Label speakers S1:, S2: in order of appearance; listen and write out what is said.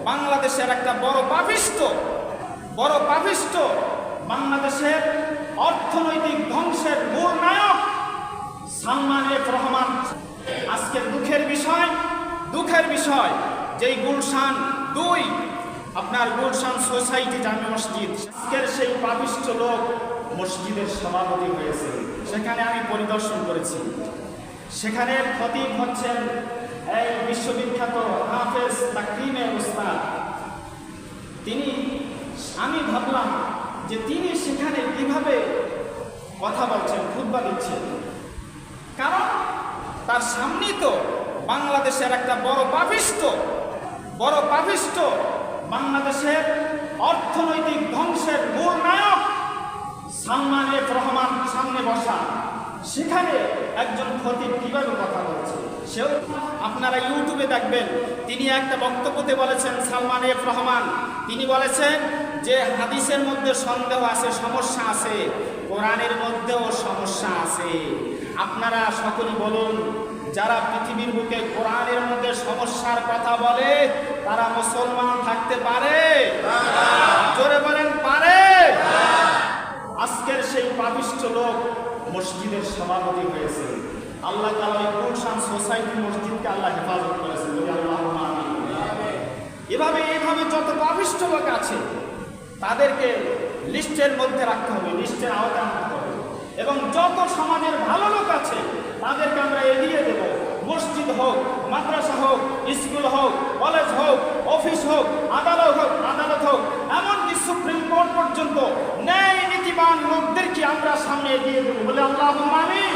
S1: বাংলাদেশের একটা বড় পাপিষ্ট বাংলাদেশের অর্থনৈতিক ধ্বংসের মূল নায়ক সালমান এফ রহমান। আজকের দুঃখের বিষয় যেই গুলশান 2 আপনার গুলশান সোসাইটি জামে মসজিদ, আজকের সেই পাপিষ্ট লোক মসজিদের সভাপতি হয়েছে। সেখানে আমি পরিদর্শন করেছি। সেখানে খতিব হচ্ছেন এই বিশ্ববিখ্যাত হাফেজ তাকরিমের উস্তাদ। আমি ভাবলাম যে তিনি সেখানে কিভাবে কথা বলছেন, খুতবা দিচ্ছেন, কারণ তার সামনেই তো বাংলাদেশের একটা বড় পাপিষ্ট বাংলাদেশের অর্থনৈতিক ধ্বংসের মূল নায়ক সালমান এফ রহমান সামনে বসা। সেখানে একজন খতিব কিভাবে কথা বলছে, সেও আপনারা ইউটিউবে দেখবেন। তিনি একটা বক্তব্যতে বলেছেন, সালমান এফ রহমান তিনি বলেছেন যে হাদিসের মধ্যে সন্দেহ আছে, সমস্যা আছে, কোরআনের মধ্যেও সমস্যা আছে। আপনারা সকলে বলুন, যারা পৃথিবীর বুকে কোরআনের মধ্যে সমস্যার কথা বলে তারা মুসলমান থাকতে পারে? জোরে বলেন, পারে? আজকের সেই পাপিষ্ট লোক মসজিদের সভাপতি হয়েছে। আল্লাহ তাআলা গুলশান সোসাইটি মসজিদকে আল্লাহ হেফাজত করেছেন। আল্লাহুম্মা আমিন। এভাবে যত পাপিষ্ট লোক আছে তাদেরকে লিস্টের মধ্যে রাখতে হবে, লিস্টের আওতায় আনতে হবে। এবং যত সমাজের ভালো লোক আছে তাদেরকে আমরা এগিয়ে দেব। মসজিদ হোক, মাদ্রাসা হোক, স্কুল হোক, কলেজ হোক, অফিস হোক, আদালত হোক, এমনকি সুপ্রিম কোর্ট পর্যন্ত ন্যায় নীতিবান লোকদেরকে আমরা সামনে এগিয়ে দেব। বলে আল্লাহুম্মা আমিন।